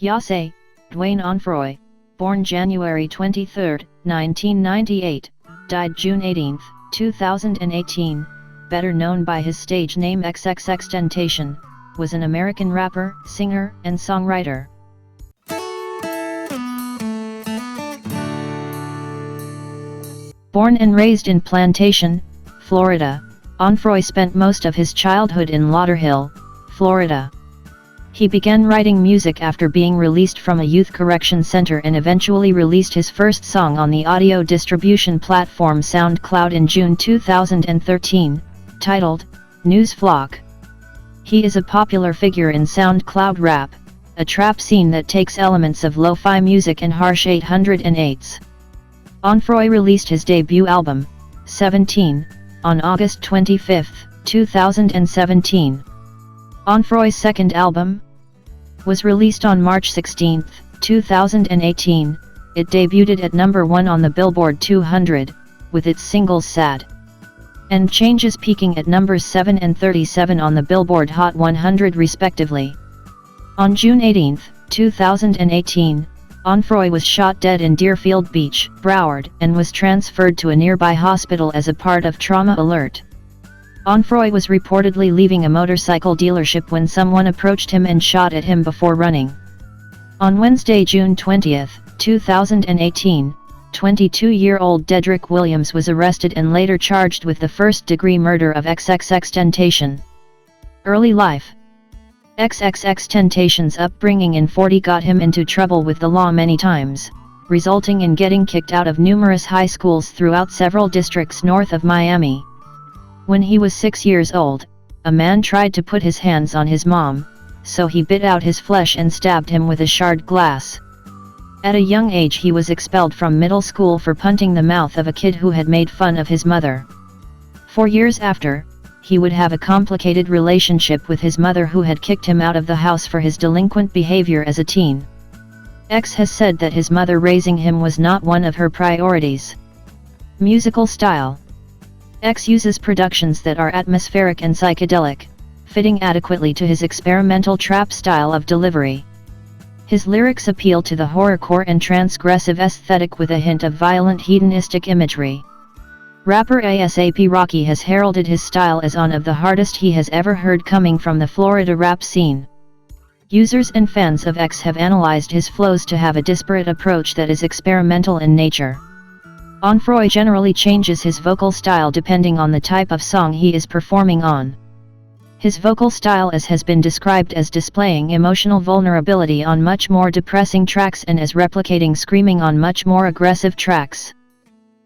Yase, Dwayne Onfroy, born January 23, 1998, died June 18, 2018, better known by his stage name XXXTentacion, was an American rapper, singer, and songwriter. Born and raised in Plantation, Florida, Onfroy spent most of his childhood in Lauderhill, Florida. He began writing music after being released from a youth correction center and eventually released his first song on the audio distribution platform SoundCloud in June 2013, titled News Flock. He is a popular figure in SoundCloud rap, a trap scene that takes elements of lo-fi music and harsh 808s. Onfroy released his debut album, 17, on August 25, 2017. Onfroy's second album was released on March 16, 2018. It debuted at number 1 on the Billboard 200, with its singles Sad and Changes peaking at numbers 7 and 37 on the Billboard Hot 100 respectively. On June 18, 2018, Onfroy was shot dead in Deerfield Beach, Broward, and was transferred to a nearby hospital as a part of Trauma Alert. Onfroy was reportedly leaving a motorcycle dealership when someone approached him and shot at him before running. On Wednesday, June 20, 2018, 22-year-old Dedrick Williams was arrested and later charged with the first-degree murder of XXXTentacion. Early life. XXXTentacion's upbringing in 40 got him into trouble with the law many times, resulting in getting kicked out of numerous high schools throughout several districts north of Miami. When he was 6 years old, a man tried to put his hands on his mom, so he bit out his flesh and stabbed him with a shard glass. At a young age he was expelled from middle school for punting the mouth of a kid who had made fun of his mother. 4 years after, he would have a complicated relationship with his mother who had kicked him out of the house for his delinquent behavior as a teen. X has said that his mother raising him was not one of her priorities. Musical style. X uses productions that are atmospheric and psychedelic, fitting adequately to his experimental trap style of delivery. His lyrics appeal to the horrorcore and transgressive aesthetic with a hint of violent hedonistic imagery. Rapper A$AP Rocky has heralded his style as one of the hardest he has ever heard coming from the Florida rap scene. Users and fans of X have analyzed his flows to have a disparate approach that is experimental in nature. Onfroy generally changes his vocal style depending on the type of song he is performing on. His vocal style has been described as displaying emotional vulnerability on much more depressing tracks and as replicating screaming on much more aggressive tracks.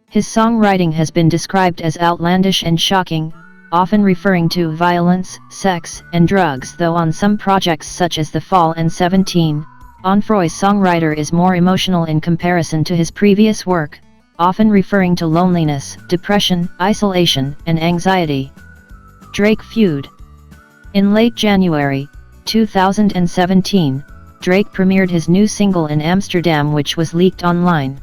His songwriting has been described as outlandish and shocking, often referring to violence, sex, and drugs, though on some projects such as The Fall and 17, Onfroy's songwriter is more emotional in comparison to his previous work, often referring to loneliness, depression, isolation, and anxiety. Drake feud. In late January 2017, Drake premiered his new single in Amsterdam, which was leaked online.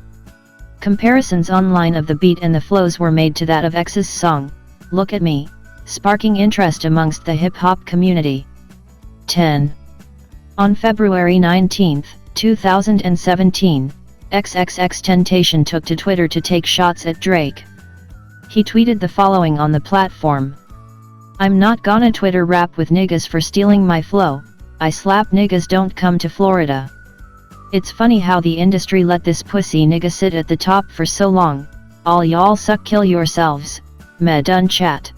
Comparisons online of the beat and the flows were made to that of X's song, Look at Me, sparking interest amongst the hip-hop community. 10. On February 19, 2017, XXXTentacion took to Twitter to take shots at Drake. He tweeted the following on the platform. I'm not gonna Twitter rap with niggas for stealing my flow, I slap niggas don't come to Florida. It's funny how the industry let this pussy nigga sit at the top for so long, all y'all suck kill yourselves, meh done chat.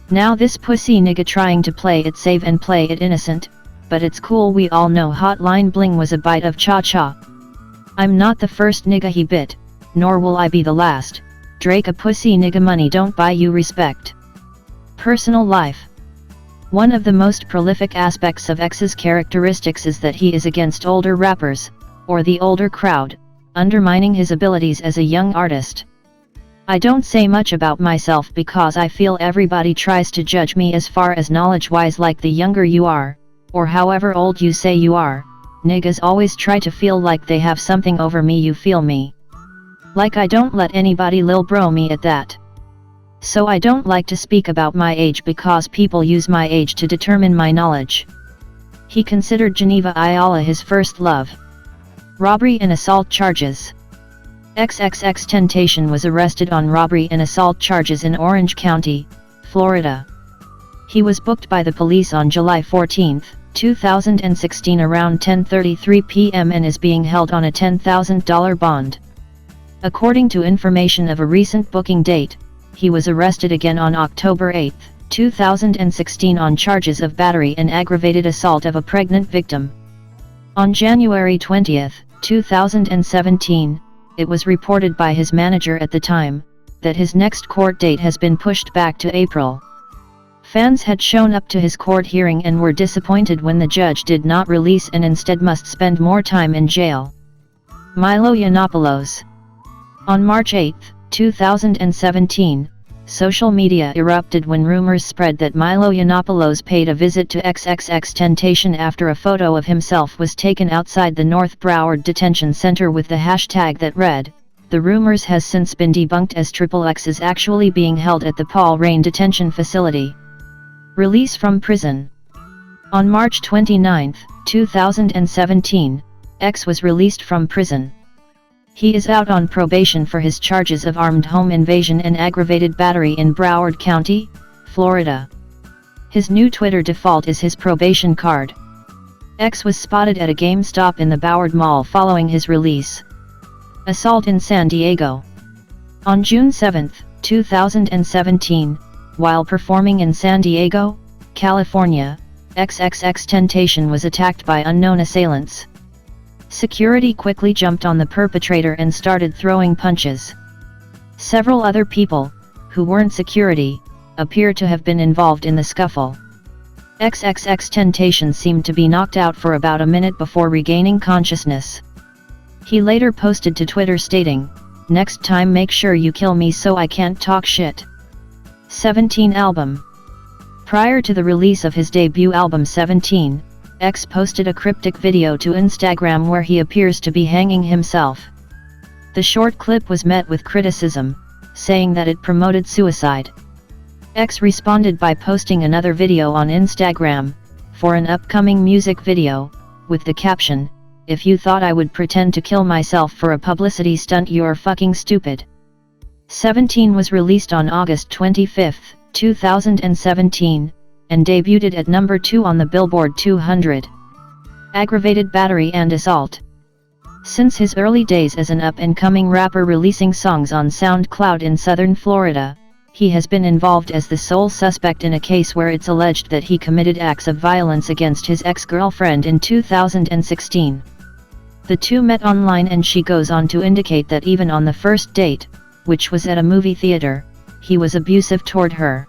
Now this pussy nigga trying to play it safe and play it innocent, but it's cool we all know Hotline Bling was a bite of cha-cha. I'm not the first nigga he bit, nor will I be the last, Drake a pussy nigga money don't buy you respect. Personal life. One of the most prolific aspects of X's characteristics is that he is against older rappers, or the older crowd, undermining his abilities as a young artist. I don't say much about myself because I feel everybody tries to judge me as far as knowledge-wise, like the younger you are, or however old you say you are. Niggas always try to feel like they have something over me, you feel me? Like I don't let anybody lil bro me at that. So I don't like to speak about my age because people use my age to determine my knowledge. He considered Geneva Ayala his first love. Robbery and assault charges. XXXTentacion was arrested on robbery and assault charges in Orange County, Florida. He was booked by the police on July 14, 2016 around 10:33 p.m. and is being held on a $10,000 bond. According to information of a recent booking date, he was arrested again on October 8, 2016 on charges of battery and aggravated assault of a pregnant victim. On January 20, 2017, it was reported by his manager at the time, that his next court date has been pushed back to April. Fans had shown up to his court hearing and were disappointed when the judge did not release and instead must spend more time in jail. Milo Yiannopoulos. On March 8, 2017, social media erupted when rumors spread that Milo Yiannopoulos paid a visit to XXXTentacion after a photo of himself was taken outside the North Broward Detention Center with the hashtag that read, "The rumors has since been debunked as XXX is actually being held at the Paul Rain Detention Facility." Release from prison. On March 29, 2017, X was released from prison. He is out on probation for his charges of armed home invasion and aggravated battery in Broward County, Florida. His new Twitter default is his probation card. X was spotted at a GameStop in the Broward Mall following his release. Assault in San Diego. On June 7, 2017, while performing in San Diego, California, XXXTentacion was attacked by unknown assailants. Security quickly jumped on the perpetrator and started throwing punches. Several other people, who weren't security, appear to have been involved in the scuffle. XXXTentacion seemed to be knocked out for about a minute before regaining consciousness. He later posted to Twitter stating, "Next time make sure you kill me so I can't talk shit." 17 album. Prior to the release of his debut album 17, X posted a cryptic video to Instagram where he appears to be hanging himself. The short clip was met with criticism, saying that it promoted suicide. X responded by posting another video on Instagram, for an upcoming music video, with the caption, "If you thought I would pretend to kill myself for a publicity stunt, you're fucking stupid." 17 was released on August 25, 2017, and debuted at number 2 on the Billboard 200. Aggravated battery and assault. Since his early days as an up-and-coming rapper releasing songs on SoundCloud in southern Florida, he has been involved as the sole suspect in a case where it's alleged that he committed acts of violence against his ex-girlfriend in 2016. The two met online and she goes on to indicate that even on the first date, which was at a movie theater, he was abusive toward her.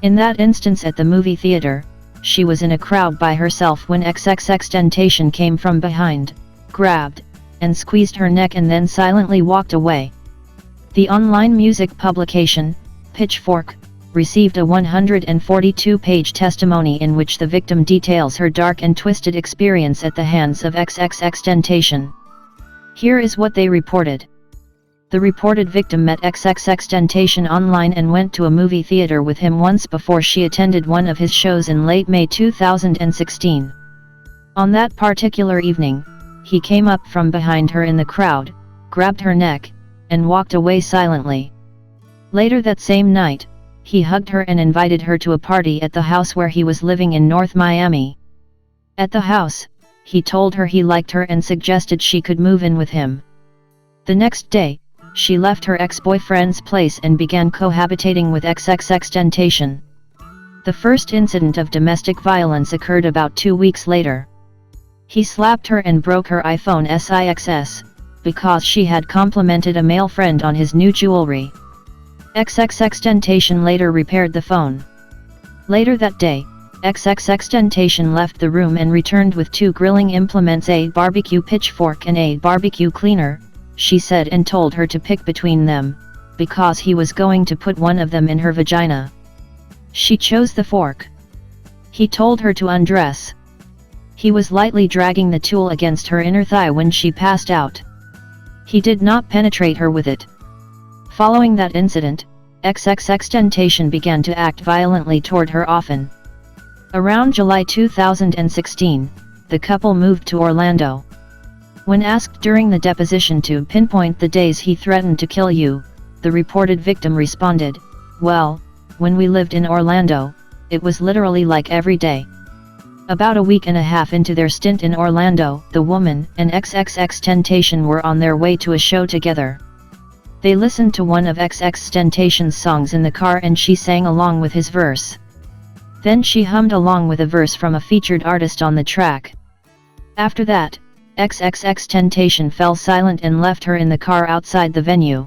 In that instance at the movie theater, she was in a crowd by herself when XXXTentacion came from behind, grabbed, and squeezed her neck and then silently walked away. The online music publication, Pitchfork, received a 142-page testimony in which the victim details her dark and twisted experience at the hands of XXXTentacion. Here is what they reported. The reported victim met XXXTentacion online and went to a movie theater with him once before she attended one of his shows in late May 2016. On that particular evening, he came up from behind her in the crowd, grabbed her neck, and walked away silently. Later that same night, he hugged her and invited her to a party at the house where he was living in North Miami. At the house, he told her he liked her and suggested she could move in with him. The next day, she left her ex-boyfriend's place and began cohabitating with XXXTentacion. The first incident of domestic violence occurred about 2 weeks later. He slapped her and broke her iPhone 6s, because she had complimented a male friend on his new jewelry. XXXTentacion later repaired the phone. Later that day, XXXTentacion left the room and returned with 2 grilling implements, a barbecue pitchfork and a barbecue cleaner, she said, and told her to pick between them, because he was going to put one of them in her vagina. She chose the fork. He told her to undress. He was lightly dragging the tool against her inner thigh when she passed out. He did not penetrate her with it. Following that incident, XXXTentacion began to act violently toward her often. Around July 2016, the couple moved to Orlando. When asked during the deposition to pinpoint the days he threatened to kill you, the reported victim responded, "Well, when we lived in Orlando, it was literally like every day." About a week and a half into their stint in Orlando, the woman and XXXTentacion were on their way to a show together. They listened to one of XXXTentacion's songs in the car and she sang along with his verse. Then she hummed along with a verse from a featured artist on the track. After that, XXXTentacion fell silent and left her in the car outside the venue.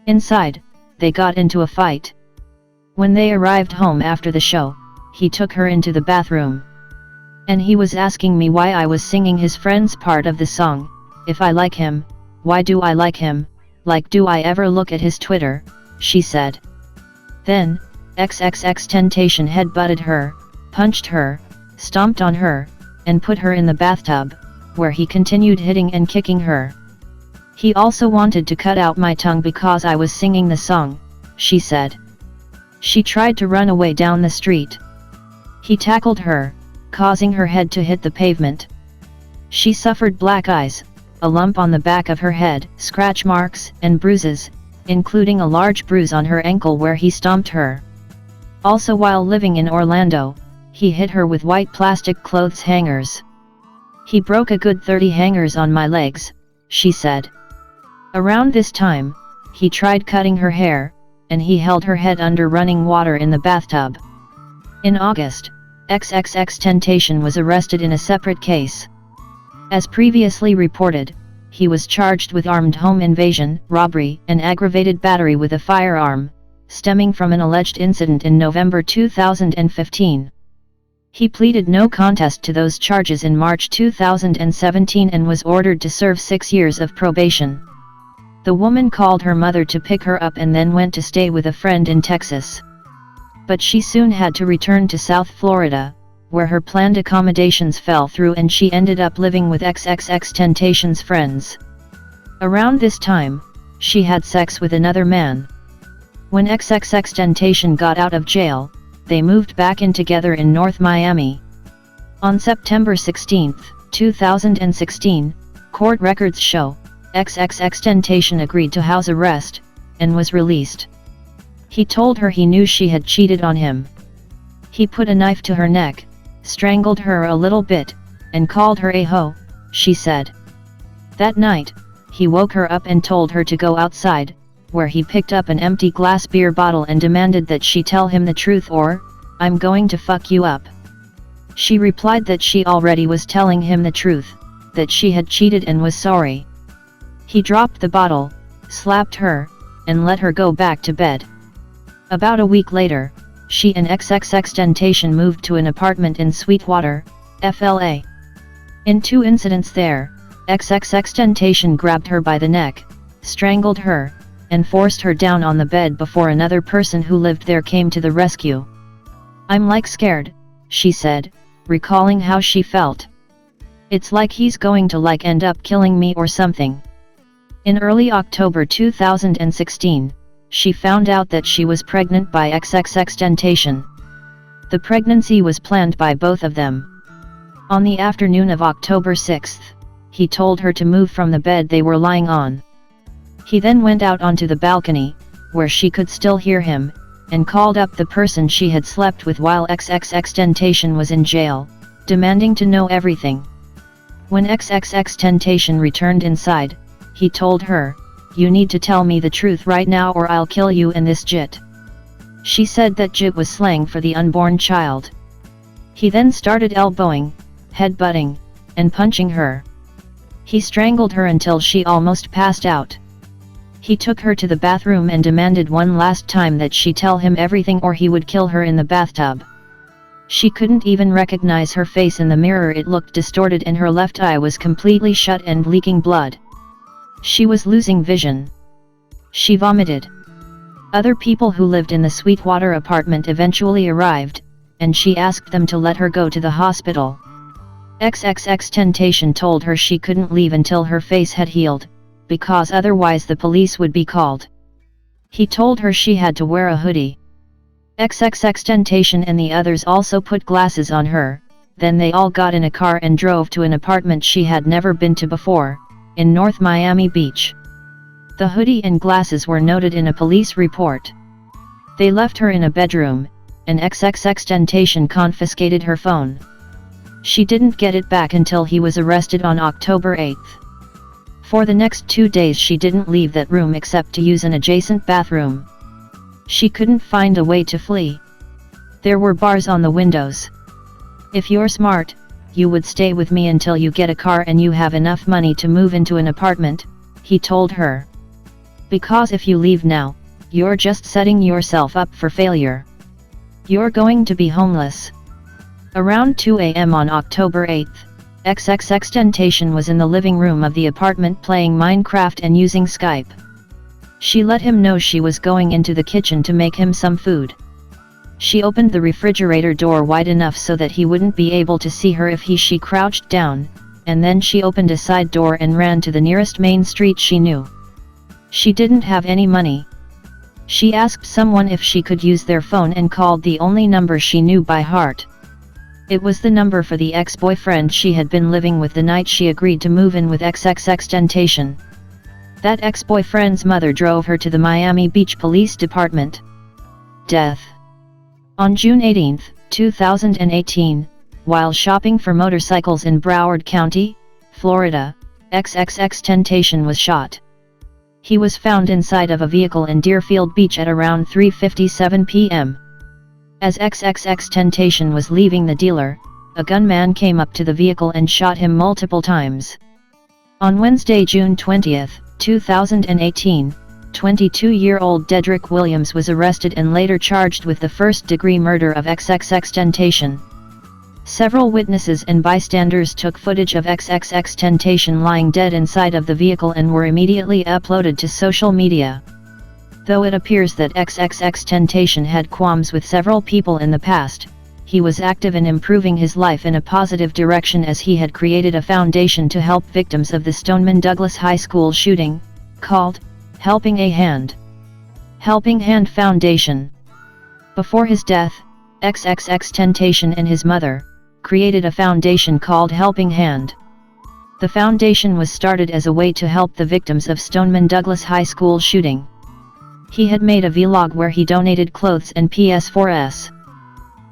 Inside, they got into a fight. When they arrived home after the show, he took her into the bathroom. And he was asking me why I was singing his friend's part of the song. If I like him, why do I like him? Like, do I ever look at his Twitter? She said. Then, XXXTentacion headbutted her, punched her, stomped on her, and put her in the bathtub, where he continued hitting and kicking her. He also wanted to cut out my tongue because I was singing the song, she said. She tried to run away down the street. He tackled her, causing her head to hit the pavement. She suffered black eyes, a lump on the back of her head, scratch marks, and bruises, including a large bruise on her ankle where he stomped her. Also, while living in Orlando, he hit her with white plastic clothes hangers. "He broke a good 30 hangers on my legs," she said. Around this time, he tried cutting her hair, and he held her head under running water in the bathtub. In August, XXXTentacion was arrested in a separate case. As previously reported, he was charged with armed home invasion, robbery, and aggravated battery with a firearm, stemming from an alleged incident in November 2015. He pleaded no contest to those charges in March 2017 and was ordered to serve 6 years of probation. The woman called her mother to pick her up and then went to stay with a friend in Texas. But she soon had to return to South Florida, where her planned accommodations fell through and she ended up living with XXXTentacion's friends. Around this time, she had sex with another man. When XXXTentacion got out of jail, they moved back in together in North Miami. On September 16, 2016, court records show, XXXTentacion agreed to house arrest, and was released. He told her he knew she had cheated on him. He put a knife to her neck, strangled her a little bit, and called her a hoe, she said. That night, he woke her up and told her to go outside, where he picked up an empty glass beer bottle and demanded that she tell him the truth or, "I'm going to fuck you up." She replied that she already was telling him the truth, that she had cheated and was sorry. He dropped the bottle, slapped her, and let her go back to bed. About a week later, she and XXXTentacion moved to an apartment in Sweetwater, FLA. In 2 incidents there, XXXTentacion grabbed her by the neck, strangled her, and forced her down on the bed before another person who lived there came to the rescue. "I'm like scared," she said, recalling how she felt. "It's like he's going to like end up killing me or something." In early October 2016, she found out that she was pregnant by XXXTentacion. The pregnancy was planned by both of them. On the afternoon of October 6, he told her to move from the bed they were lying on. He then went out onto the balcony, where she could still hear him, and called up the person she had slept with while XXXTentacion was in jail, demanding to know everything. When XXXTentacion returned inside, he told her, "You need to tell me the truth right now or I'll kill you and this jit." She said that jit was slang for the unborn child. He then started elbowing, headbutting, and punching her. He strangled her until she almost passed out. He took her to the bathroom and demanded one last time that she tell him everything or he would kill her in the bathtub. She couldn't even recognize her face in the mirror. It looked distorted and her left eye was completely shut and leaking blood. She was losing vision. She vomited. Other people who lived in the Sweetwater apartment eventually arrived, and she asked them to let her go to the hospital. XXXTentacion told her she couldn't leave until her face had healed, because otherwise the police would be called. He told her she had to wear a hoodie. XXXTentacion and the others also put glasses on her, then they all got in a car and drove to an apartment she had never been to before, in North Miami Beach. The hoodie and glasses were noted in a police report. They left her in a bedroom, and XXXTentacion confiscated her phone. She didn't get it back until he was arrested on October 8. For the next 2 days she didn't leave that room except to use an adjacent bathroom. She couldn't find a way to flee. There were bars on the windows. "If you're smart, you would stay with me until you get a car and you have enough money to move into an apartment," he told her. "Because if you leave now, you're just setting yourself up for failure. You're going to be homeless." Around 2 a.m. on October 8, XXXTentacion was in the living room of the apartment playing Minecraft and using Skype. She let him know she was going into the kitchen to make him some food. She opened the refrigerator door wide enough so that he wouldn't be able to see her if she crouched down, and then she opened a side door and ran to the nearest main street she knew. She didn't have any money. She asked someone if she could use their phone and called the only number she knew by heart. It was the number for the ex-boyfriend she had been living with the night she agreed to move in with XXXTentacion. That ex-boyfriend's mother drove her to the Miami Beach Police Department. Death. On June 18, 2018, while shopping for motorcycles in Broward County, Florida, XXXTentacion was shot. He was found inside of a vehicle in Deerfield Beach at around 3:57 p.m. As XXXTentacion was leaving the dealer, a gunman came up to the vehicle and shot him multiple times. On Wednesday, June 20, 2018, 22-year-old Dedrick Williams was arrested and later charged with the first-degree murder of XXXTentacion. Several witnesses and bystanders took footage of XXXTentacion lying dead inside of the vehicle and were immediately uploaded to social media. Though it appears that XXXTentacion had qualms with several people in the past, he was active in improving his life in a positive direction as he had created a foundation to help victims of the Stoneman Douglas High School shooting, called Helping a Hand. Helping Hand Foundation. Before his death, XXXTentacion and his mother created a foundation called Helping Hand. The foundation was started as a way to help the victims of Stoneman Douglas High School shooting. He had made a vlog where he donated clothes and PS4s.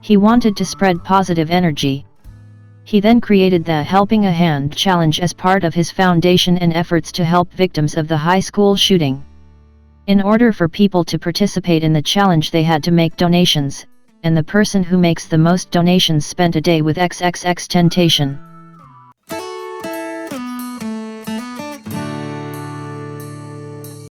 He wanted to spread positive energy. He then created the Helping a Hand challenge as part of his foundation and efforts to help victims of the high school shooting. In order for people to participate in the challenge, they had to make donations, and the person who makes the most donations spent a day with XXXTentacion.